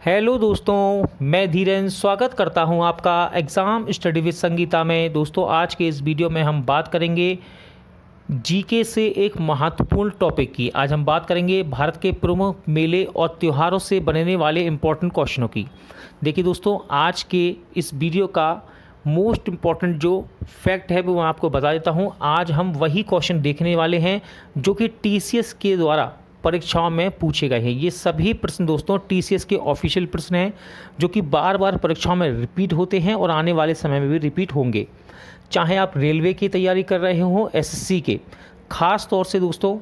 Hello दोस्तों, मैं धीरेन्द्र स्वागत करता हूं आपका एग्ज़ाम स्टडी विद संगीता में। दोस्तों, आज के इस वीडियो में हम बात करेंगे जीके से एक महत्वपूर्ण टॉपिक की। आज हम बात करेंगे भारत के प्रमुख मेले और त्योहारों से बनने वाले इम्पोर्टेंट क्वेश्चनों की। देखिए दोस्तों, आज के इस वीडियो का मोस्ट इम्पॉर्टेंट जो फैक्ट है वो मैं आपको बता देता हूँ। आज हम वही क्वेश्चन देखने वाले हैं जो कि टीसीएस के द्वारा परीक्षाओं में पूछे गए हैं। ये सभी प्रश्न दोस्तों टीसीएस के ऑफिशियल प्रश्न हैं जो कि बार बार परीक्षाओं में रिपीट होते हैं और आने वाले समय में भी रिपीट होंगे। चाहे आप रेलवे की तैयारी कर रहे हों, एसएससी के, ख़ास तौर से दोस्तों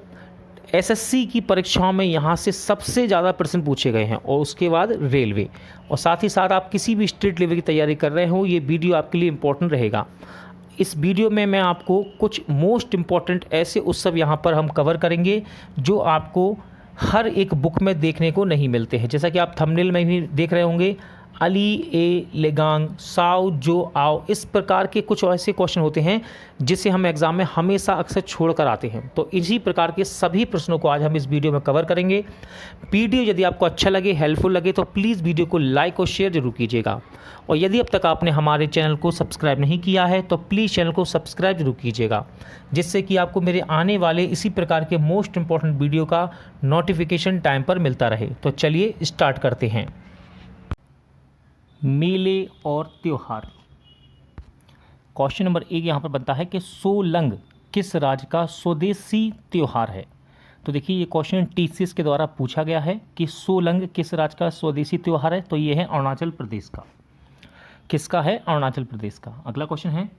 एसएससी की परीक्षाओं में यहाँ से सबसे ज़्यादा प्रश्न पूछे गए हैं और उसके बाद रेलवे, और साथ ही साथ आप किसी भी स्टेट लेवल की तैयारी कर रहे हो, ये वीडियो आपके लिए इम्पोर्टेंट रहेगा। इस वीडियो में मैं आपको कुछ मोस्ट इम्पॉर्टेंट ऐसे उत्सव यहाँ पर हम कवर करेंगे जो आपको हर एक बुक में देखने को नहीं मिलते हैं। जैसा कि आप थंबनेल में भी देख रहे होंगे, अली ए लेगांग साओ जो आओ, इस प्रकार के कुछ ऐसे क्वेश्चन होते हैं जिसे हम एग्ज़ाम में हमेशा अक्सर छोड़ कर आते हैं। तो इसी प्रकार के सभी प्रश्नों को आज हम इस वीडियो में कवर करेंगे। वीडियो यदि आपको अच्छा लगे, हेल्पफुल लगे, तो प्लीज़ वीडियो को लाइक और शेयर जरूर कीजिएगा। और यदि अब तक आपने हमारे चैनल को सब्सक्राइब नहीं किया है तो प्लीज़ चैनल को सब्सक्राइब जरूर कीजिएगा, जिससे कि आपको मेरे आने वाले इसी प्रकार के मोस्ट इम्पॉर्टेंट वीडियो का नोटिफिकेशन टाइम पर मिलता रहे। तो चलिए स्टार्ट करते हैं। मेले और त्योहार। क्वेश्चन नंबर 1 यहाँ पर बनता है कि सोलंग किस राज्य का स्वदेशी त्योहार है। तो देखिए, ये क्वेश्चन टीसीएस के द्वारा पूछा गया है कि सोलंग किस राज्य का स्वदेशी त्योहार है। तो ये है अरुणाचल प्रदेश का। किसका है? अरुणाचल प्रदेश का। अगला क्वेश्चन है,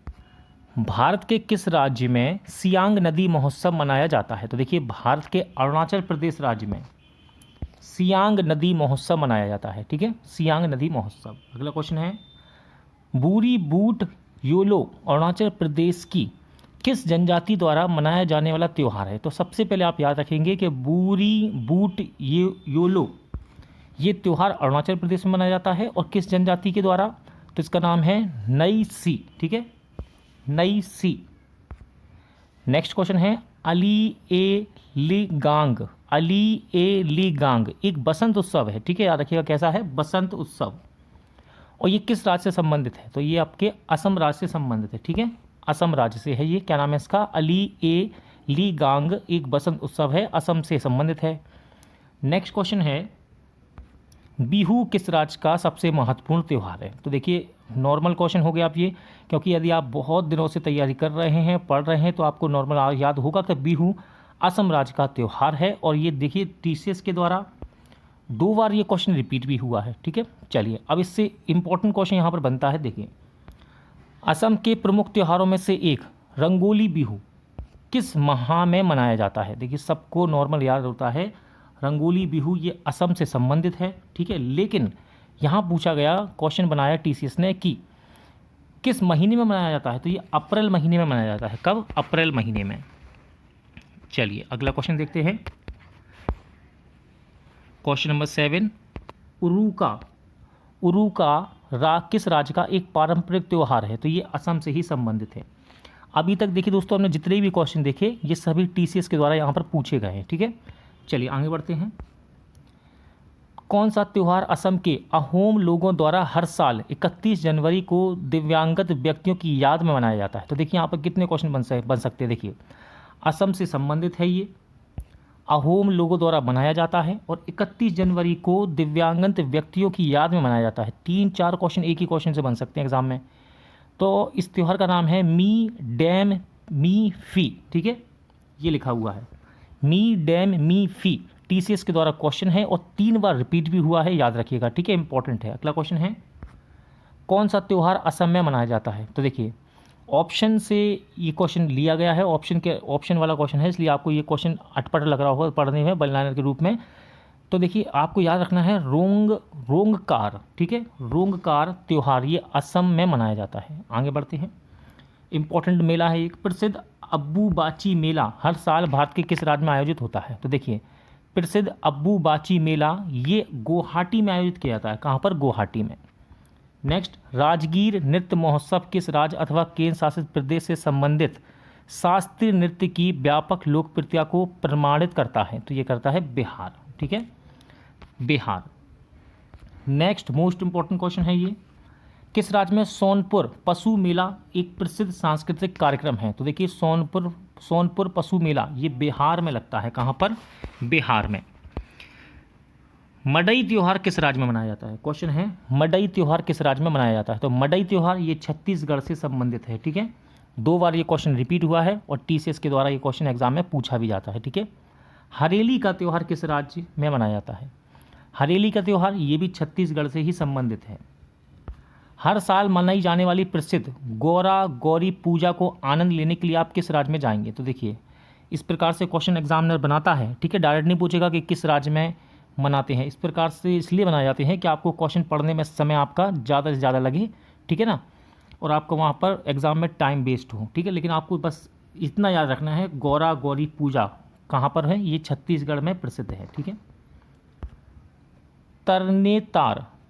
भारत के किस राज्य में सियांग नदी महोत्सव मनाया जाता है। तो देखिए, भारत के अरुणाचल प्रदेश राज्य में सियांग नदी महोत्सव मनाया जाता है। ठीक है, सियांग नदी महोत्सव। अगला क्वेश्चन है, बूरी बूट योलो अरुणाचल प्रदेश की किस जनजाति द्वारा मनाया जाने वाला त्यौहार है। तो सबसे पहले आप याद रखेंगे कि बूरी बूट योलो ये त्यौहार अरुणाचल प्रदेश में मनाया जाता है और किस जनजाति के द्वारा, तो इसका नाम है नई सी। ठीक है, नई सी। नेक्स्ट क्वेश्चन है, अली ए लीगांग। अली ए लीगांग एक बसंत उत्सव है। ठीक है, याद रखिएगा कैसा है, बसंत उत्सव। और ये किस राज्य से संबंधित है। तो ये आपके असम राज्य से संबंधित है। ठीक है, असम राज्य से है ये। क्या नाम है इसका? अली ए लीगांग एक बसंत उत्सव है, असम से संबंधित है। नेक्स्ट क्वेश्चन है, बिहू किस राज्य का सबसे महत्वपूर्ण त्यौहार है। तो देखिए, नॉर्मल क्वेश्चन हो गया आप ये, क्योंकि यदि आप बहुत दिनों से तैयारी कर रहे हैं, पढ़ रहे हैं, तो आपको नॉर्मल याद होगा कि बिहू असम राज्य का त्यौहार है। और ये देखिए, टीसीएस के द्वारा 2 बार ये क्वेश्चन रिपीट भी हुआ है। ठीक है, चलिए अब इससे इम्पोर्टेंट क्वेश्चन यहाँ पर बनता है। देखिए, असम के प्रमुख त्योहारों में से एक रंगोली बिहू किस माह में मनाया जाता है। देखिए, सबको नॉर्मल याद होता है रंगोली बिहू, ये असम से संबंधित है। ठीक है, लेकिन यहाँ पूछा गया, क्वेश्चन बनाया टीसीएस ने कि किस महीने में मनाया जाता है। तो ये अप्रैल महीने में मनाया जाता है। कब? अप्रैल महीने में। चलिए अगला क्वेश्चन देखते हैं। Question number 7, Uruka. उरुका किस राज्य का एक पारंपरिक त्यौहार है। तो ये असम से ही संबंधित है। अभी तक देखिए दोस्तों, हमने जितने भी क्वेश्चन देखे ये सभी टीसीएस के द्वारा यहाँ पर पूछे गए हैं। ठीक है, चलिए आगे बढ़ते हैं। कौन सा त्यौहार असम के अहोम लोगों द्वारा हर साल 31 जनवरी को दिव्यांगत व्यक्तियों की याद में मनाया जाता है। तो देखिए, यहाँ पर कितने क्वेश्चन बन सकते हैं। देखिए, असम से संबंधित है ये, अहोम लोगों द्वारा मनाया जाता है और 31 जनवरी को दिव्यांगत व्यक्तियों की याद में मनाया जाता है। 3-4 क्वेश्चन एक ही क्वेश्चन से बन सकते हैं एग्जाम में। तो इस त्यौहार का नाम है मी डैम मी फी। ठीक है, ये लिखा हुआ है मी डैम मी फी। टीसीएस के द्वारा क्वेश्चन है और 3 बार रिपीट भी हुआ है, याद रखिएगा। ठीक है, इंपॉर्टेंट है। अगला क्वेश्चन है, कौन सा त्यौहार असम में मनाया जाता है। तो देखिए, ऑप्शन से ये क्वेश्चन लिया गया है, ऑप्शन वाला क्वेश्चन है, इसलिए आपको ये क्वेश्चन अटपट लग रहा होगा पढ़ने में बल्लाइनर के रूप में। तो देखिए, आपको याद रखना है रोंगकार। ठीक है, रोंगकार त्यौहार ये असम में मनाया जाता है। आगे बढ़ते हैं। इंपॉर्टेंट मेला है एक, प्रसिद्ध अब्बू-बाची मेला हर साल भारत के किस राज्य में आयोजित होता है। तो देखिए, प्रसिद्ध अब्बू-बाची मेला ये गुवाहाटी में आयोजित किया जाता है। कहाँ पर? गुवाहाटी में। नेक्स्ट, राजगीर नृत्य महोत्सव किस राज्य अथवा केंद्र शासित प्रदेश से संबंधित शास्त्रीय नृत्य की व्यापक लोकप्रियता को प्रमाणित करता है। तो ये करता है बिहार। ठीक है, Bihar. Next most important question है ये, किस राज्य में सोनपुर पशु मेला एक प्रसिद्ध सांस्कृतिक कार्यक्रम है? तो देखिए सोनपुर पशु मेला ये बिहार में लगता है। कहाँ पर? बिहार में। मडई त्योहार किस राज्य में मनाया जाता है? क्वेश्चन है मडई त्योहार किस राज्य में मनाया जाता है? तो मडई त्योहार ये छत्तीसगढ़ से संबंधित है। ठीक है, 2 बार ये क्वेश्चन रिपीट हुआ है और TCS के द्वारा ये क्वेश्चन एग्जाम में पूछा भी जाता है। ठीक है, हरेली का त्यौहार किस राज्य में मनाया जाता है? हरेली का त्यौहार ये भी छत्तीसगढ़ से ही संबंधित है। हर साल मनाई जाने वाली प्रसिद्ध गौरा गौरी पूजा को आनंद लेने के लिए आप किस राज्य में जाएंगे? तो देखिए इस प्रकार से क्वेश्चन एग्जामिनर बनाता है। ठीक है, डायरेक्ट नहीं पूछेगा कि किस राज्य में मनाते हैं। इस प्रकार से इसलिए बनाए जाते हैं कि आपको क्वेश्चन पढ़ने में समय आपका ज़्यादा से ज़्यादा लगे। ठीक है ना, और आपको वहाँ पर एग्ज़ाम में टाइम वेस्ट हो। ठीक है, लेकिन आपको बस इतना याद रखना है, गौरा गौरी पूजा कहाँ पर है? ये छत्तीसगढ़ में प्रसिद्ध है। ठीक है,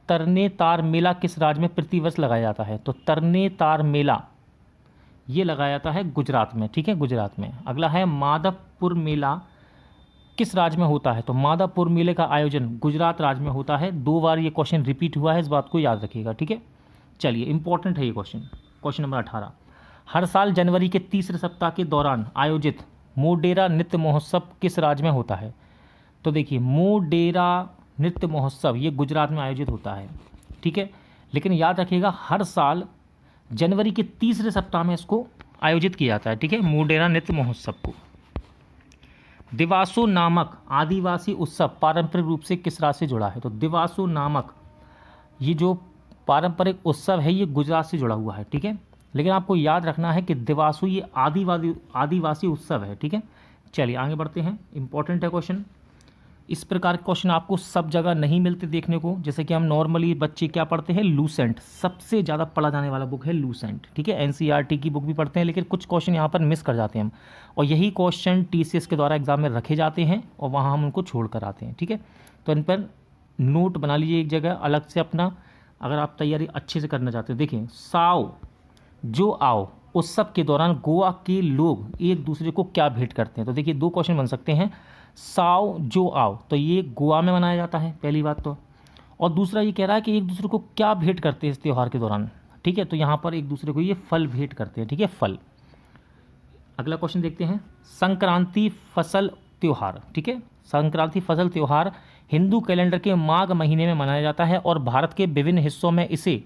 तरनेतार मेला किस राज्य में प्रतिवर्ष लगाया जाता है? तो तरनेतार मेला ये लगाया जाता है गुजरात में। ठीक है, गुजरात में। अगला है माधवपुर मेला किस राज्य में होता है? तो माधवपुर मेले का आयोजन गुजरात राज्य में होता है। 2 बार ये क्वेश्चन रिपीट हुआ है, इस बात को याद रखिएगा। ठीक है, चलिए इंपॉर्टेंट है ये क्वेश्चन। क्वेश्चन नंबर 18, हर साल जनवरी के तीसरे सप्ताह के दौरान आयोजित मोडेरा नृत्य महोत्सव किस राज्य में होता है? तो देखिए मोडेरा नृत्य महोत्सव ये गुजरात में आयोजित होता है। ठीक है, लेकिन याद रखिएगा हर साल जनवरी के तीसरे सप्ताह में इसको आयोजित किया जाता है। ठीक है, मोडेरा नृत्य महोत्सव को। दिवासो नामक आदिवासी उत्सव पारंपरिक रूप से किस राज्य से जुड़ा है? तो दिवासो नामक ये जो पारंपरिक उत्सव है ये गुजरात से जुड़ा हुआ है। ठीक है, लेकिन आपको याद रखना है कि दिवासो ये आदिवासी उत्सव है। ठीक है, चलिए आगे बढ़ते हैं। इंपॉर्टेंट है क्वेश्चन। इस प्रकार के क्वेश्चन आपको सब जगह नहीं मिलते देखने को। जैसे कि हम नॉर्मली बच्चे क्या पढ़ते हैं? लूसेंट, सबसे ज़्यादा पढ़ा जाने वाला बुक है लूसेंट। ठीक है, NCERT की बुक भी पढ़ते हैं, लेकिन कुछ क्वेश्चन यहाँ पर मिस कर जाते हैं हम, और यही क्वेश्चन TCS के द्वारा एग्जाम में रखे जाते हैं और वहाँ हम उनको छोड़ कर आते हैं। ठीक है, तो इन पर नोट बना लीजिए एक जगह अलग से अपना, अगर आप तैयारी अच्छे से करना चाहते हैं। देखिए साओ जो आओ उत्सव के दौरान गोवा के लोग एक दूसरे को क्या भेंट करते हैं? तो देखिए 2 क्वेश्चन बन सकते हैं। साओ जो आओ तो ये गोवा में मनाया जाता है, पहली बात तो, और दूसरा ये कह रहा है कि एक दूसरे को क्या भेंट करते हैं इस त्यौहार के दौरान। ठीक है, तो यहाँ पर एक दूसरे को ये फल भेंट करते हैं। ठीक है, फल। अगला क्वेश्चन देखते हैं, संक्रांति फसल त्यौहार। ठीक है, संक्रांति फसल त्यौहार हिंदू कैलेंडर के माघ महीने में मनाया जाता है और भारत के विभिन्न हिस्सों में इसे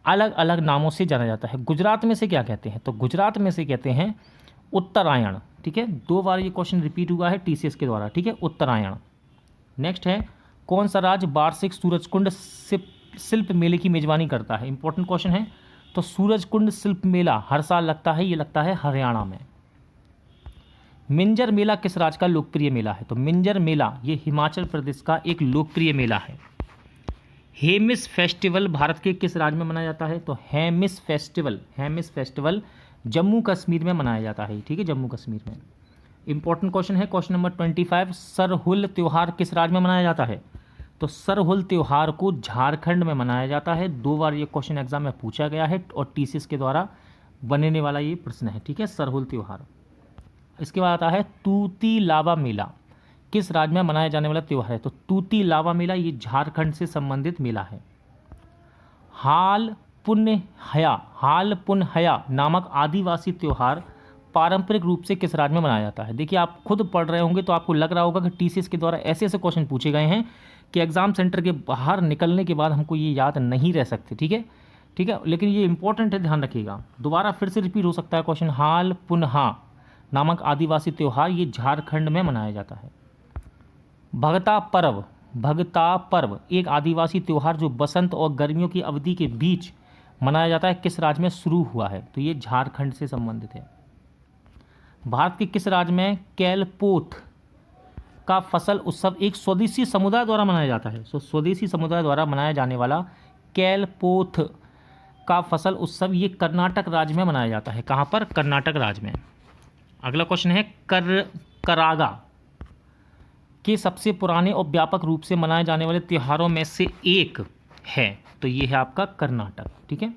अलग अलग नामों से जाना जाता है। गुजरात में से क्या कहते हैं? तो गुजरात में से कहते हैं उत्तरायण। ठीक है, 2 बार ये क्वेश्चन रिपीट हुआ है TCS के द्वारा। ठीक है, उत्तरायण। नेक्स्ट है, कौन सा राज्य वार्षिक सूरजकुंड शिल्प मेले की मेजबानी करता है? इंपॉर्टेंट क्वेश्चन है। तो सूरजकुंड शिल्प मेला हर साल लगता है, ये लगता है हरियाणा में। मिंजर मेला किस राज्य का लोकप्रिय मेला है? तो मिंजर मेला ये हिमाचल प्रदेश का एक लोकप्रिय मेला है। हेमिस फेस्टिवल भारत के किस राज्य में मनाया जाता है? तो हेमिस फेस्टिवल जम्मू कश्मीर में मनाया जाता है। ठीक है, जम्मू कश्मीर में। इंपॉर्टेंट क्वेश्चन है क्वेश्चन नंबर 25, सरहुल त्यौहार किस राज्य में मनाया जाता है? तो सरहुल त्यौहार को झारखंड में मनाया जाता है। 2 बार ये क्वेश्चन एग्जाम में पूछा गया है और TCS के द्वारा बनने वाला ये प्रश्न है। ठीक है, सरहुल त्यौहार। इसके बाद आता है तूती लावा मेला किस राज्य में मनाया जाने वाला त्यौहार है? तो तूती लावा मेला ये झारखंड से संबंधित मेला है। हाल पुनहया नामक आदिवासी त्यौहार पारंपरिक रूप से किस राज्य में मनाया जाता है? देखिए आप खुद पढ़ रहे होंगे तो आपको लग रहा होगा कि TCS के द्वारा ऐसे ऐसे क्वेश्चन पूछे गए हैं कि एग्जाम सेंटर के बाहर निकलने के बाद हमको ये याद नहीं रह सकते। ठीक है, लेकिन ये इंपॉर्टेंट है, ध्यान रखिएगा। दोबारा फिर से रिपीट हो सकता है क्वेश्चन। हाल पुनहा नामक आदिवासी त्यौहार ये झारखंड में मनाया जाता है। भगता पर्व एक आदिवासी त्यौहार जो बसंत और गर्मियों की अवधि के बीच मनाया जाता है किस राज्य में शुरू हुआ है? तो ये झारखंड से संबंधित है। भारत के किस राज्य में कैलपोथ का फसल उत्सव एक स्वदेशी समुदाय द्वारा मनाया जाता है? तो स्वदेशी समुदाय द्वारा मनाया जाने वाला कैलपोथ का फसल उत्सव ये कर्नाटक राज्य में मनाया जाता है। कहाँ पर? कर्नाटक राज्य में। अगला क्वेश्चन है करागा के सबसे पुराने और व्यापक रूप से मनाए जाने वाले त्योहारों में से एक है, तो ये है आपका कर्नाटक। ठीक है,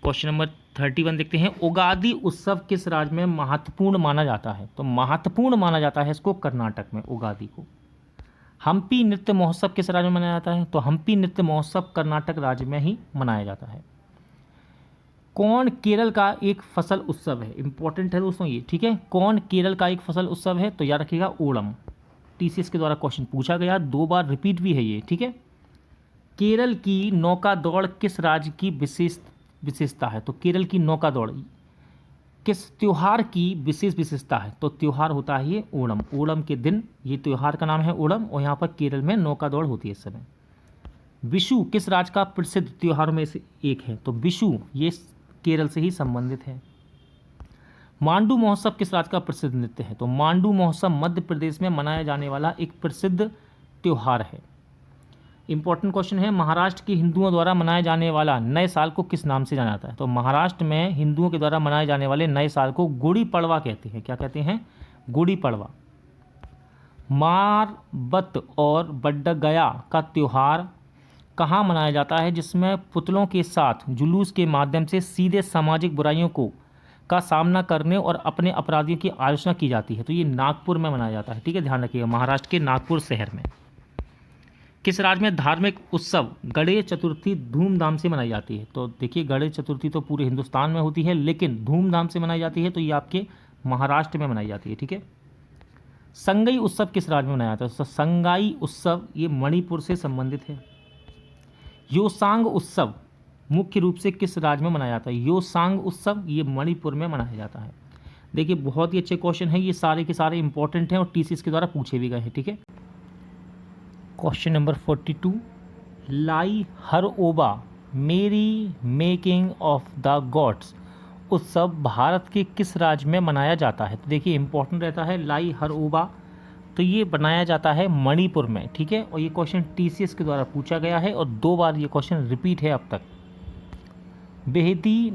क्वेश्चन नंबर 31 देखते हैं, उगादि उत्सव किस राज्य में महत्वपूर्ण माना जाता है? तो महत्वपूर्ण माना जाता है इसको कर्नाटक में, उगादि को। हम्पी नृत्य महोत्सव किस राज्य में मनाया जाता है? तो हम्पी नृत्य महोत्सव कर्नाटक राज्य में ही मनाया जाता है। कौन केरल का एक फसल उत्सव है? इंपॉर्टेंट है दोस्तों ये, ठीक है। कौन केरल का एक फसल उत्सव है? तो याद रखिएगा ओणम। टीसीएस के द्वारा क्वेश्चन पूछा गया, 2 बार रिपीट भी है ये, ठीक है। केरल की नौका दौड़ किस राज्य की विशेषता है? तो केरल की नौका दौड़ किस त्योहार की विशेष विशेषता है? तो त्योहार होता है ये ओणम। ओणम के दिन ये त्योहार का नाम है ओणम, और यहाँ पर केरल में नौका दौड़ होती है इस समय। विशु किस राज्य का प्रसिद्ध त्योहारों में से एक है? तो विशु ये केरल से ही संबंधित है। मांडू महोत्सव किस राज्य का प्रसिद्ध नृत्य है? तो मांडू महोत्सव मध्य प्रदेश में मनाया जाने वाला एक प्रसिद्ध त्योहार है। इंपॉर्टेंट क्वेश्चन है, महाराष्ट्र के हिंदुओं द्वारा मनाए जाने वाला नए साल को किस नाम से जाना जाता है? तो महाराष्ट्र में हिंदुओं के द्वारा मनाए जाने वाले नए साल को गुड़ी पड़वा कहते हैं। क्या कहते हैं? गुड़ी पड़वा। मारबत और बड्डगया का त्यौहार कहाँ मनाया जाता है, जिसमें पुतलों के साथ जुलूस के माध्यम से सीधे सामाजिक बुराइयों का सामना करने और अपने अपराधियों की आलोचना की जाती है? तो ये नागपुर में मनाया जाता है, ठीक है, ध्यान रखिएगा, महाराष्ट्र के नागपुर शहर में। किस राज्य में धार्मिक उत्सव गणेश चतुर्थी धूमधाम से मनाई जाती है? तो देखिए, गणेश चतुर्थी तो पूरे हिंदुस्तान में होती है, लेकिन धूमधाम से मनाई जाती है तो ये आपके महाराष्ट्र में मनाई जाती है, ठीक है। संगाई उत्सव किस राज्य में मनाया जाता है? तो संगाई उत्सव ये मणिपुर से संबंधित है। योसांग उत्सव मुख्य रूप से किस राज्य में मनाया जाता है? योसांग उत्सव ये मणिपुर में मनाया जाता है। देखिए, बहुत ही अच्छे क्वेश्चन हैं, ये सारे के सारे इंपॉर्टेंट हैं और टीसीएस के द्वारा पूछे भी गए हैं, ठीक है। क्वेश्चन नंबर 42, लाई हरओबा मेरी मेकिंग ऑफ द गॉड्स उत्सव भारत के किस राज्य में मनाया जाता है? तो देखिए, इंपॉर्टेंट रहता है लाई हरओबा, तो ये बनाया जाता है मणिपुर में, ठीक है। और ये क्वेश्चन टीसीएस के द्वारा पूछा गया है और 2 बार ये क्वेश्चन रिपीट है अब तक। बेहदी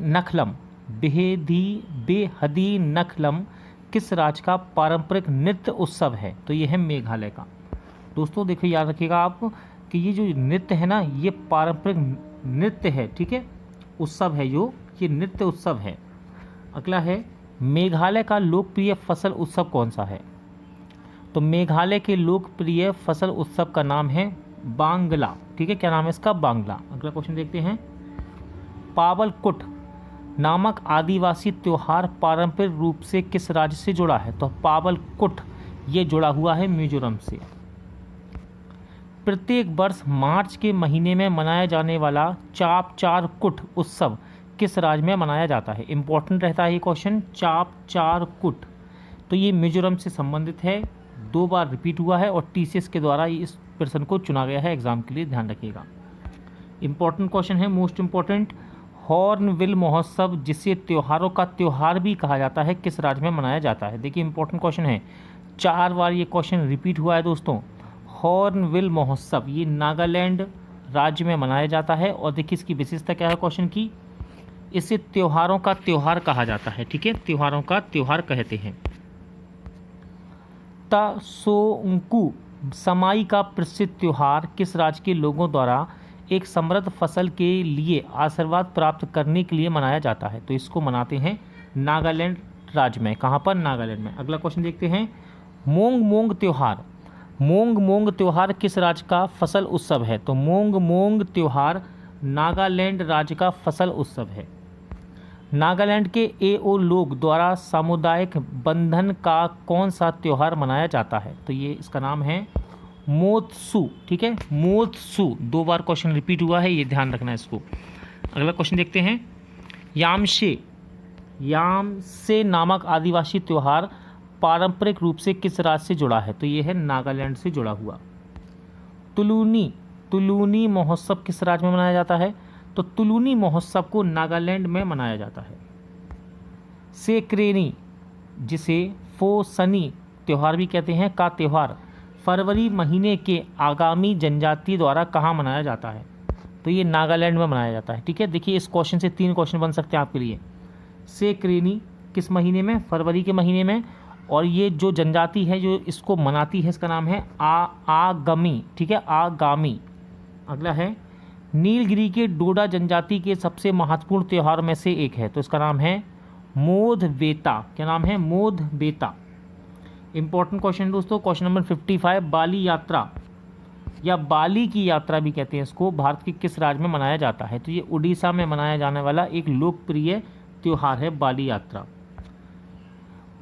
नखलम किस राज्य का पारंपरिक नृत्य उत्सव है? तो ये है मेघालय का। दोस्तों देखो, याद रखिएगा आप कि ये जो नृत्य है ना, ये पारंपरिक नृत्य है, ठीक है, उत्सव है जो, ये नृत्य उत्सव है। अगला है, मेघालय का लोकप्रिय फसल उत्सव कौन सा है? तो मेघालय के लोकप्रिय फसल उत्सव का नाम है बांग्ला, ठीक है। क्या नाम है इसका? बांग्ला। अगला क्वेश्चन देखते हैं, पावलकुट नामक आदिवासी त्योहार पारंपरिक रूप से किस राज्य से जुड़ा है? तो पावलकुट ये जुड़ा हुआ है मिजोरम से। प्रत्येक वर्ष मार्च के महीने में मनाया जाने वाला चापचारकुट उत्सव किस राज्य में मनाया जाता है? इंपॉर्टेंट रहता है ये क्वेश्चन, चापचारकुट, तो ये मिजोरम से संबंधित है, 2 बार रिपीट हुआ है और टीसीएस के द्वारा इस प्रश्न को चुना गया है एग्जाम के लिए, ध्यान रखिएगा। इंपॉर्टेंट क्वेश्चन है, मोस्ट इंपॉर्टेंट, हॉर्नबिल महोत्सव जिसे त्योहारों का त्योहार भी कहा जाता है किस राज्य में मनाया जाता है? देखिए, इंपॉर्टेंट क्वेश्चन है, 4 बार ये क्वेश्चन रिपीट हुआ है दोस्तों। हॉर्नबिल महोत्सव ये नागालैंड राज्य में मनाया जाता है और देखिए इसकी विशेषता क्या है क्वेश्चन की, इसे त्योहारों का त्योहार कहा जाता है, ठीक है, त्योहारों का त्योहार कहते हैं। तसोंकु समाई का प्रसिद्ध त्योहार किस राज्य के लोगों द्वारा एक समृद्ध फसल के लिए आशीर्वाद प्राप्त करने के लिए मनाया जाता है? तो इसको मनाते हैं नागालैंड राज्य में। कहाँ पर? नागालैंड में। अगला क्वेश्चन देखते हैं, मोंग मोंग त्योहार किस राज्य का फसल उत्सव है? तो मोंग त्योहार नागालैंड राज्य का फसल उत्सव है। नागालैंड के एओ लोग द्वारा सामुदायिक बंधन का कौन सा त्यौहार मनाया जाता है? तो ये इसका नाम है मोत्सु, ठीक है, मोत्सु, 2 बार क्वेश्चन रिपीट हुआ है, ये ध्यान रखना है इसको। अगला क्वेश्चन देखते हैं, यामसे नामक आदिवासी त्यौहार पारंपरिक रूप से किस राज्य से जुड़ा है? तो ये है नागालैंड से जुड़ा हुआ। तुलूनी महोत्सव किस राज्य में मनाया जाता है? तो तुलूनी महोत्सव को नागालैंड में मनाया जाता है। सेक्रेनी जिसे फोसनी त्यौहार भी कहते हैं का त्यौहार फरवरी महीने के आगामी जनजाति द्वारा कहाँ मनाया जाता है? तो ये नागालैंड में मनाया जाता है, ठीक है। देखिए, इस क्वेश्चन से 3 क्वेश्चन बन सकते हैं आपके लिए। सेक्रेनी किस महीने में? फरवरी के महीने में। और ये जो जनजाति है जो इसको मनाती है, इसका नाम है आगमी, ठीक है, आगामी। अगला है, नीलगिरी के डोडा जनजाति के सबसे महत्वपूर्ण त्यौहार में से एक है, तो इसका नाम है मोदबेता। क्या नाम है? मोदबेता। इंपॉर्टेंट क्वेश्चन दोस्तों, क्वेश्चन नंबर 55, बाली यात्रा या बाली की यात्रा भी कहते हैं इसको, भारत के किस राज्य में मनाया जाता है? तो ये उड़ीसा में मनाया जाने वाला एक लोकप्रिय त्यौहार है बाली यात्रा।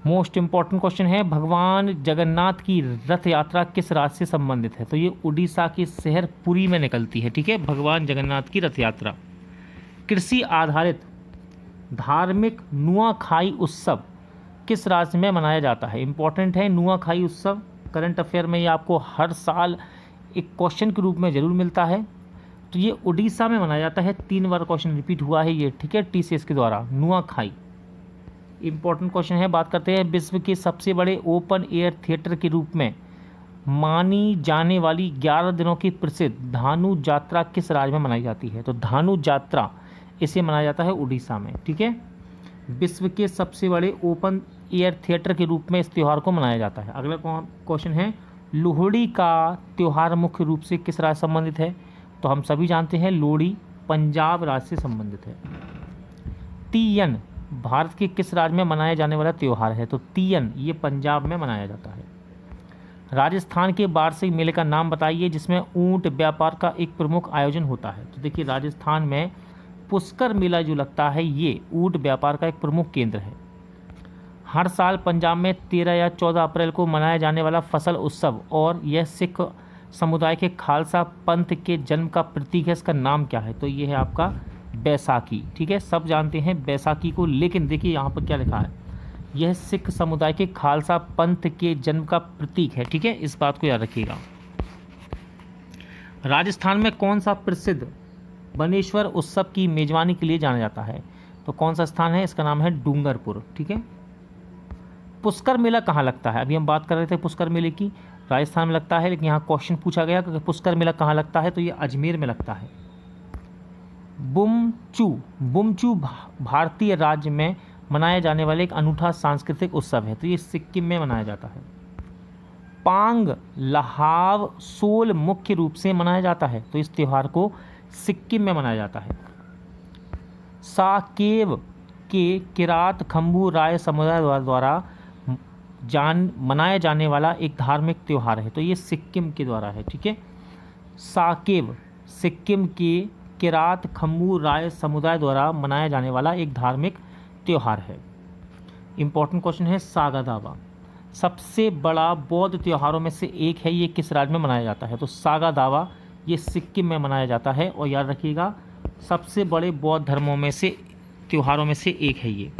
मोस्ट इंपॉर्टेंट क्वेश्चन है, भगवान जगन्नाथ की रथ यात्रा किस राज्य से संबंधित है? तो ये उड़ीसा के शहर पुरी में निकलती है। ठीक है, भगवान जगन्नाथ की रथ यात्रा। कृषि आधारित धार्मिक नुआखाई उत्सव किस राज्य में मनाया जाता है? इंपॉर्टेंट है नुआखाई उत्सव, करंट अफेयर में ये आपको हर साल एक क्वेश्चन के रूप में जरूर मिलता है। तो ये उड़ीसा में मनाया जाता है, 3 बार क्वेश्चन रिपीट हुआ है ये। ठीक है, टीसीएस के द्वारा नुआखाई इंपॉर्टेंट क्वेश्चन है। बात करते हैं, विश्व के सबसे बड़े ओपन एयर थिएटर के रूप में मानी जाने वाली 11 दिनों की प्रसिद्ध धानु यात्रा किस राज्य में मनाई जाती है? तो धानु यात्रा इसे मनाया जाता है उड़ीसा में। ठीक है, विश्व के सबसे बड़े ओपन एयर थिएटर के रूप में इस त्यौहार को मनाया जाता है। अगला क्वेश्चन है, लोहड़ी का त्यौहार मुख्य रूप से किस राज्य से संबंधित है? तो हम सभी जानते हैं लोहड़ी पंजाब राज्य से संबंधित है। तीयन भारत के किस राज्य में मनाया जाने वाला त्यौहार है? तो तीयन ये पंजाब में मनाया जाता है। राजस्थान के वार्षिक मेले का नाम बताइए जिसमें ऊंट व्यापार का एक प्रमुख आयोजन होता है। तो देखिए, राजस्थान में पुष्कर मेला जो लगता है ये ऊंट व्यापार का एक प्रमुख केंद्र है। हर साल पंजाब में 13 या 14 अप्रैल को मनाया जाने वाला फसल उत्सव और यह सिख समुदाय के खालसा पंथ के जन्म का प्रतीक है, इसका नाम क्या है? तो ये है आपका बैसाखी। ठीक है, सब जानते हैं बैसाखी को, लेकिन देखिए यहाँ पर क्या लिखा है, यह सिख समुदाय के खालसा पंथ के जन्म का प्रतीक है। ठीक है, इस बात को याद रखिएगा। राजस्थान में कौन सा प्रसिद्ध बनेश्वर उत्सव की मेजबानी के लिए जाना जाता है? तो कौन सा स्थान है? इसका नाम है डूंगरपुर। ठीक है, पुष्कर मेला कहाँ लगता है? अभी हम बात कर रहे थे पुष्कर मेले की, राजस्थान में लगता है, लेकिन यहाँ क्वेश्चन पूछा गया कि पुष्कर मेला कहाँ लगता है? तो ये अजमेर में लगता है। बुमचू भारतीय राज्य में मनाया जाने वाला एक अनूठा सांस्कृतिक उत्सव है। तो ये सिक्किम में मनाया जाता है। पांग लहाव सोल मुख्य रूप से मनाया जाता है, तो इस त्यौहार को सिक्किम में मनाया जाता है। साकेव के किरात खम्बू राय समुदाय द्वारा मनाया जाने वाला एक धार्मिक त्यौहार है, तो ये सिक्किम के द्वारा है। ठीक है, साकेव सिक्किम के किरात खम्बू राय समुदाय द्वारा मनाया जाने वाला एक धार्मिक त्यौहार है। इंपॉर्टेंट क्वेश्चन है, सागा दावा सबसे बड़ा बौद्ध त्योहारों में से एक है, ये किस राज्य में मनाया जाता है? तो सागा दावा ये सिक्किम में मनाया जाता है। और याद रखिएगा, सबसे बड़े बौद्ध धर्मों में से त्योहारों में से एक है ये।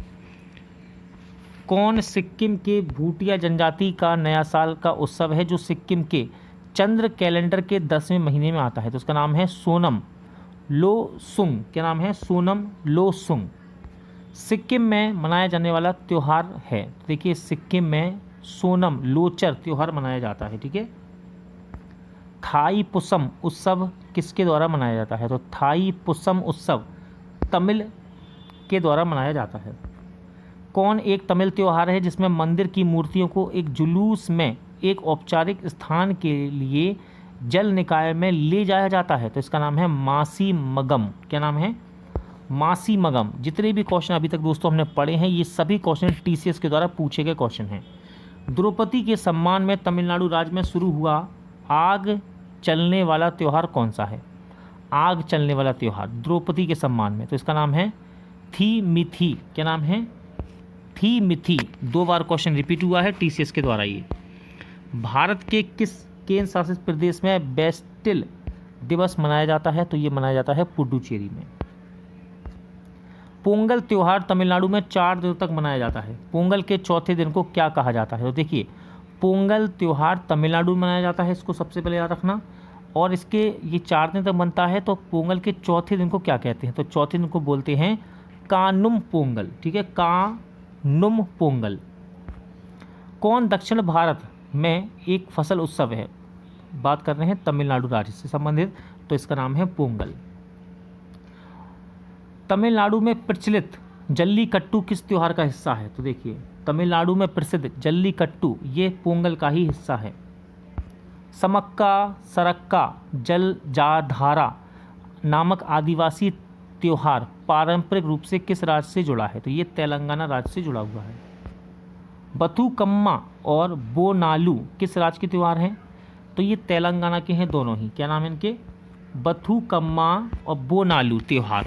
कौन सिक्किम के भूटिया जनजाति का नया साल का उत्सव है जो सिक्किम के चंद्र कैलेंडर के 10वें महीने में आता है? तो उसका नाम है सोनम लोसुंग। क्या नाम है? सोनम लोसुंग। सिक्किम में मनाया जाने वाला त्यौहार है, देखिए सिक्किम में सोनम लोचर त्यौहार मनाया जाता है। ठीक है, थाई पुसम उत्सव किसके द्वारा मनाया जाता है? तो थाई पुसम उत्सव तमिल के द्वारा मनाया जाता है। कौन एक तमिल त्यौहार है जिसमें मंदिर की मूर्तियों को एक जुलूस में एक औपचारिक स्थान के लिए जल निकाय में ले जाया जाता है? तो इसका नाम है मासी मगम। क्या नाम है? मासी मगम। जितने भी क्वेश्चन अभी तक दोस्तों हमने पढ़े हैं, ये सभी क्वेश्चन टीसीएस के द्वारा पूछे गए क्वेश्चन हैं। द्रौपदी के सम्मान में तमिलनाडु राज्य में शुरू हुआ आग चलने वाला त्यौहार कौन सा है? आग चलने वाला त्यौहार द्रौपदी के सम्मान में, तो इसका नाम है थीमिथि। क्या नाम है? थीमिथि। 2 बार क्वेश्चन रिपीट हुआ है टीसीएस के द्वारा। ये भारत के किस केंद्र शासित प्रदेश में बेस्टिल दिवस मनाया जाता है? तो ये मनाया जाता है पुडुचेरी में। पोंगल त्यौहार तमिलनाडु में 4 दिनों तक मनाया जाता है। पोंगल के चौथे दिन को क्या कहा जाता है? तो देखिए, पोंगल त्यौहार तमिलनाडु में मनाया जाता है, इसको सबसे पहले याद रखना। और इसके ये 4 दिन तक बनता है, तो पोंगल के चौथे दिन को क्या कहते हैं? तो चौथे दिन को बोलते हैं कानुम पोंगल। ठीक है, कानुम पोंगल। कौन दक्षिण भारत में एक फसल उत्सव है? बात कर रहे हैं तमिलनाडु राज्य से संबंधित, तो इसका नाम है पोंगल। तमिलनाडु में प्रचलित जल्लीकट्टू किस त्योहार का हिस्सा है? तो देखिए, तमिलनाडु में प्रसिद्ध जल्लीकट्टू ये पोंगल का ही हिस्सा है। समक्का सरक्का जलजाधारा नामक आदिवासी त्योहार पारंपरिक रूप से किस राज्य से जुड़ा है? तो ये तेलंगाना राज्य से जुड़ा हुआ है। बथुकम्मा और बोनालू किस राज्य के त्यौहार हैं? तो ये तेलंगाना के हैं दोनों ही। क्या नाम है इनके? बथुकम्मा और बोनालू त्यौहार।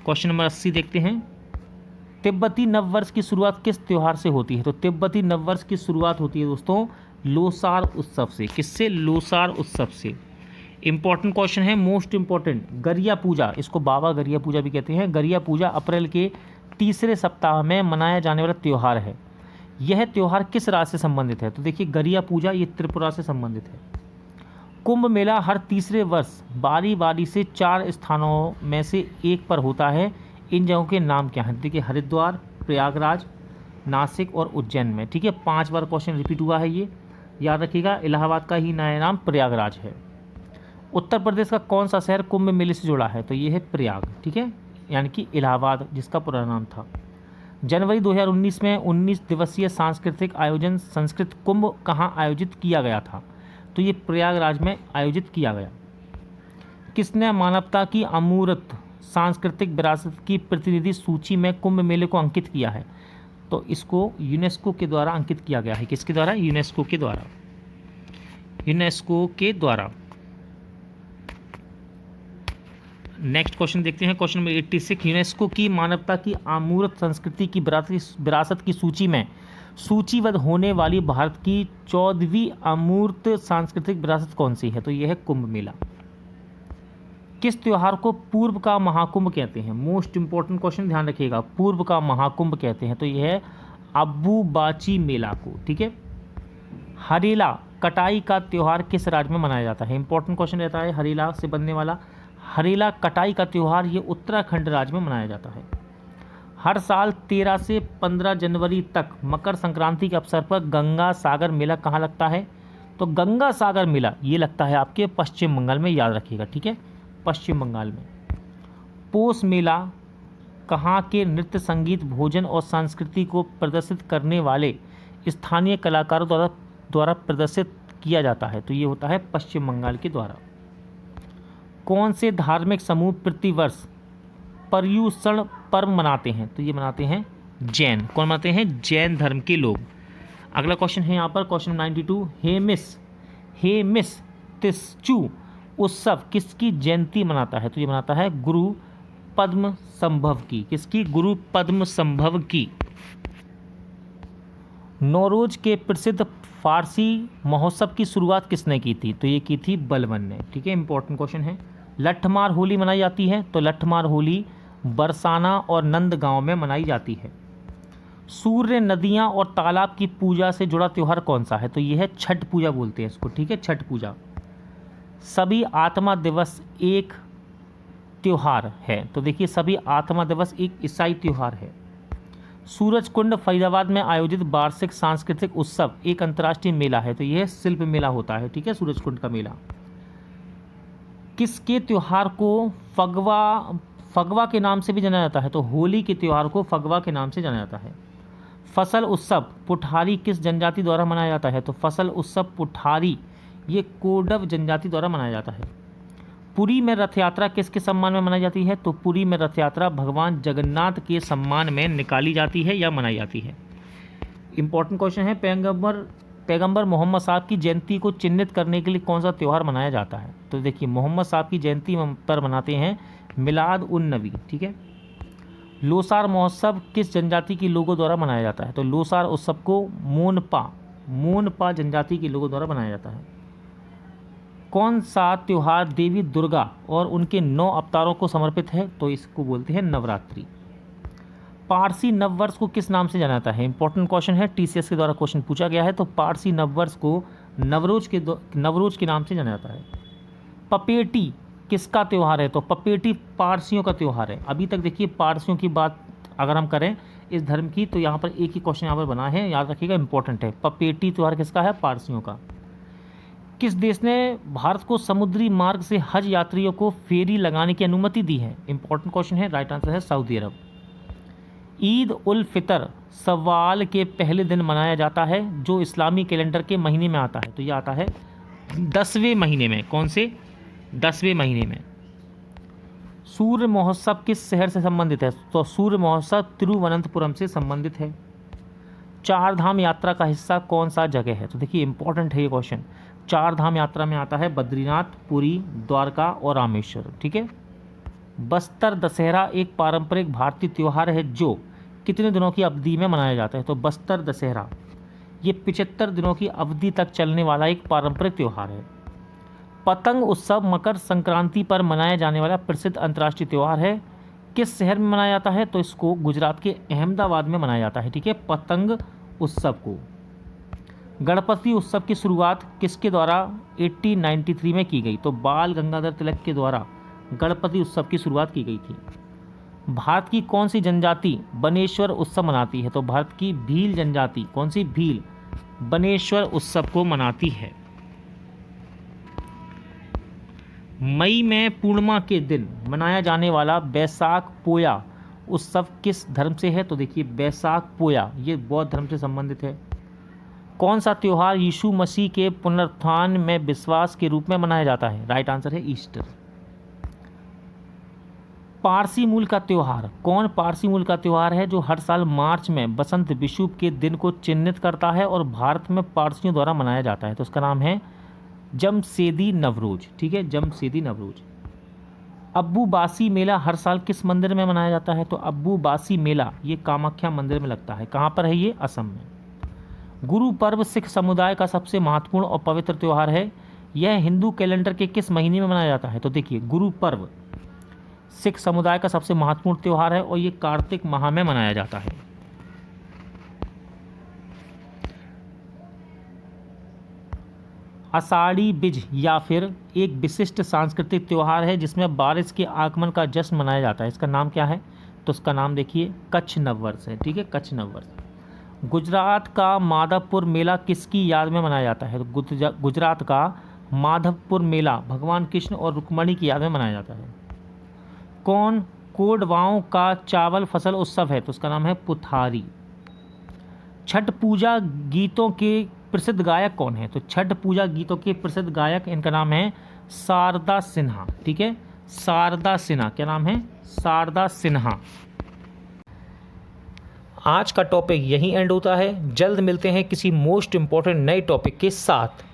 क्वेश्चन नंबर 80 देखते हैं। तिब्बती नववर्ष की शुरुआत किस त्यौहार से होती है? तो तिब्बती नववर्ष की शुरुआत होती है दोस्तों लोसार उत्सव से। किससे? लोसार उत्सव से। इंपॉर्टेंट क्वेश्चन है, मोस्ट इंपॉर्टेंट। गरिया पूजा, इसको बाबा गरिया पूजा भी कहते हैं। गरिया पूजा अप्रैल के तीसरे सप्ताह में मनाया जाने वाला त्यौहार है। यह त्यौहार किस राज्य से संबंधित है? तो देखिए गरिया पूजा ये त्रिपुरा से संबंधित है। कुंभ मेला हर तीसरे वर्ष बारी बारी से 4 स्थानों में से एक पर होता है। इन जगहों के नाम क्या हैं? देखिए हरिद्वार, प्रयागराज, नासिक और उज्जैन में। ठीक है, 5 बार क्वेश्चन रिपीट हुआ है ये, याद रखिएगा। इलाहाबाद का ही नया नाम प्रयागराज है। उत्तर प्रदेश का कौन सा शहर कुंभ मेले से जुड़ा है? तो ये है प्रयाग। ठीक है, यानी कि इलाहाबाद जिसका पुराना नाम था। जनवरी 2019 में 19 दिवसीय सांस्कृतिक आयोजन संस्कृत कुंभ कहाँ आयोजित किया गया था? तो ये प्रयागराज में आयोजित किया गया। किसने मानवता की अमूर्त सांस्कृतिक विरासत की प्रतिनिधि सूची में कुंभ मेले को अंकित किया है? तो इसको यूनेस्को के द्वारा अंकित किया गया है। किसके द्वारा? यूनेस्को के द्वारा। यूनेस्को के द्वारा। नेक्स्ट क्वेश्चन देखते हैं, क्वेश्चन नंबर 86। यूनेस्को की मानवता की अमूर्त संस्कृति की विरासत की सूची में सूचीबद्ध होने वाली भारत की 14वीं अमूर्त सांस्कृतिक विरासत कौन सी है? तो यह है कुंभ मेला। किस त्योहार को पूर्व का महाकुंभ कहते हैं? मोस्ट इंपॉर्टेंट क्वेश्चन, ध्यान रखिएगा। पूर्व का महाकुंभ कहते हैं तो यह है अब्बू-बाची मेला को। ठीक है। हरेला कटाई का त्यौहार किस राज्य में मनाया जाता है? इंपॉर्टेंट क्वेश्चन रहता है हरेला से बनने वाला। हरेला कटाई का त्यौहार ये उत्तराखंड राज्य में मनाया जाता है। हर साल 13 से 15 जनवरी तक मकर संक्रांति के अवसर पर गंगा सागर मेला कहाँ लगता है? तो गंगा सागर मेला ये लगता है आपके पश्चिम बंगाल में, याद रखिएगा। ठीक है, पश्चिम बंगाल में। पोष मेला कहाँ के नृत्य, संगीत, भोजन और संस्कृति को प्रदर्शित करने वाले स्थानीय कलाकारों द्वारा प्रदर्शित किया जाता है? तो ये होता है पश्चिम बंगाल के द्वारा। कौन से धार्मिक समूह प्रतिवर्ष पर्युषण पर्व मनाते हैं? तो ये मनाते हैं जैन। कौन मनाते हैं? जैन धर्म के लोग। अगला क्वेश्चन है यहाँ पर क्वेश्चन 92। हेमिस तिस्चू उत्सव किसकी जयंती मनाता है? तो ये मनाता है गुरु पद्म संभव की। किसकी? गुरु पद्म संभव की। नौरोज के प्रसिद्ध फारसी महोत्सव की शुरुआत किसने की थी? तो ये की थी बलबन ने। ठीक है, इंपॉर्टेंट क्वेश्चन है। लठमार होली मनाई जाती है? तो लठमार होली बरसाना और नंदगांव में मनाई जाती है। सूर्य, नदियां और तालाब की पूजा से जुड़ा त्यौहार कौन सा है? तो ये है छठ पूजा बोलते हैं इसको। ठीक है, छठ पूजा। सभी आत्मा दिवस एक त्यौहार है? तो देखिए सभी आत्मा दिवस एक ईसाई त्यौहार है। सूरज कुंड फरीदाबाद में आयोजित वार्षिक सांस्कृतिक उत्सव एक अंतर्राष्ट्रीय मेला है? तो यह शिल्प मेला होता है। ठीक है, सूरज कुंड का मेला। किसके त्यौहार को फगवा के नाम से भी जाना जाता है? तो होली के त्यौहार को फगवा के नाम से जाना जाता है। फसल उत्सव पुठारी किस जनजाति द्वारा मनाया जाता है? तो फसल उत्सव पुठारी ये कोडव जनजाति द्वारा मनाया जाता है। पुरी में रथ यात्रा किसके सम्मान में मनाई जाती है? तो पुरी में रथ यात्रा भगवान जगन्नाथ के सम्मान में निकाली जाती है या मनाई जाती है। इंपॉर्टेंट क्वेश्चन है, पैगंबर मोहम्मद साहब की जयंती को चिन्हित करने के लिए कौन सा त्यौहार मनाया जाता है? तो देखिए मोहम्मद साहब की जयंती पर मनाते हैं मिलाद उन नबी। ठीक है। लोसार महोत्सव किस जनजाति के लोगों द्वारा मनाया जाता है? तो लोसार उत्सव को मोनपा जनजाति के लोगों द्वारा मनाया जाता है। कौन सा त्यौहार देवी दुर्गा और उनके 9 अवतारों को समर्पित है? तो इसको बोलते हैं नवरात्रि। पारसी नववर्ष को किस नाम से जाना जाता है? इंपॉर्टेंट क्वेश्चन है, टीसीएस के द्वारा क्वेश्चन पूछा गया है। तो पारसी नववर्ष को नवरोज के नाम से जाना जाता है। पपेटी किसका त्यौहार है? तो पपेटी पारसियों का त्यौहार है। अभी तक देखिए पारसियों की बात अगर हम करें इस धर्म की, तो यहाँ पर एक ही क्वेश्चन यहाँ पर बना है, याद रखिएगा, इंपॉर्टेंट है। पपेटी त्यौहार किसका है? पारसियों का। किस देश ने भारत को समुद्री मार्ग से हज यात्रियों को फेरी लगाने की अनुमति दी है? इंपॉर्टेंट क्वेश्चन है, राइट आंसर है सऊदी अरब। ईद उल फितर सवाल के पहले दिन मनाया जाता है जो इस्लामी कैलेंडर के महीने में आता है? तो ये आता है 10वें महीने में। कौन से? 10वें महीने में। सूर्य महोत्सव किस शहर से संबंधित है? तो सूर्य महोत्सव तिरुवनंतपुरम से संबंधित है। चार धाम यात्रा का हिस्सा कौन सा जगह है? तो देखिए इंपॉर्टेंट है ये क्वेश्चन। चार धाम यात्रा में आता है बद्रीनाथ, पुरी, द्वारका और रामेश्वर। ठीक है। बस्तर दशहरा एक पारंपरिक भारतीय त्यौहार है जो कितने दिनों की अवधि में मनाया जाता है? तो बस्तर दशहरा ये 75 दिनों की अवधि तक चलने वाला एक पारंपरिक त्यौहार है। पतंग उत्सव मकर संक्रांति पर मनाया जाने वाला प्रसिद्ध अंतर्राष्ट्रीय त्यौहार है। किस शहर में मनाया जाता है? तो इसको गुजरात के अहमदाबाद में मनाया जाता है। ठीक है, पतंग उत्सव को। गणपति उत्सव की शुरुआत किसके द्वारा 1893 में की गई? तो बाल गंगाधर तिलक के द्वारा गणपति उत्सव की शुरुआत की गई थी। भारत की कौन सी जनजाति बनेश्वर उत्सव मनाती है? तो भारत की भील जनजाति, कौन सी? भील, बनेश्वर उत्सव को मनाती है। मई में पूर्णिमा के दिन मनाया जाने वाला बैसाख पोया उत्सव किस धर्म से है? तो देखिए बैसाख पोया ये बौद्ध धर्म से संबंधित है। कौन सा त्यौहार यीशु मसीह के पुनरुत्थान में विश्वास के रूप में मनाया जाता है? राइट आंसर है ईस्टर। पारसी मूल का त्यौहार, कौन पारसी मूल का त्यौहार है जो हर साल मार्च में बसंत विषुव के दिन को चिन्हित करता है और भारत में पारसियों द्वारा मनाया जाता है? तो उसका नाम है जमशेदी नवरोज। ठीक है, जमशेदी नवरोज। अब्बू-बासी मेला हर साल किस मंदिर में मनाया जाता है? तो अब्बू-बासी मेला ये कामाख्या मंदिर में लगता है। कहाँ पर है ये? असम में। गुरु पर्व सिख समुदाय का सबसे महत्वपूर्ण और पवित्र त्यौहार है। यह हिंदू कैलेंडर के किस महीने में मनाया जाता है? तो देखिए गुरु पर्व सिख समुदाय का सबसे महत्वपूर्ण त्यौहार है और ये कार्तिक माह में मनाया जाता है। आषाढ़ी बिज या फिर एक विशिष्ट सांस्कृतिक त्यौहार है जिसमें बारिश के आगमन का जश्न मनाया जाता है। इसका नाम क्या है? तो उसका नाम देखिए कच्छ नववर्ष है। ठीक है, कच्छ नववर्ष। गुजरात का माधवपुर मेला किसकी याद में मनाया जाता है? तो गुजरात का माधवपुर मेला भगवान कृष्ण और रुक्मणी की याद में मनाया जाता है। कौन कोडवाओं का चावल फसल उत्सव है? तो उसका नाम है पुथारी। छठ पूजा गीतों के प्रसिद्ध गायक कौन है? तो छठ पूजा गीतों के प्रसिद्ध गायक, इनका नाम है शारदा सिन्हा। ठीक है, शारदा सिन्हा। क्या नाम है? शारदा सिन्हा। आज का टॉपिक यहीं एंड होता है। जल्द मिलते हैं किसी मोस्ट इंपॉर्टेंट नए टॉपिक के साथ।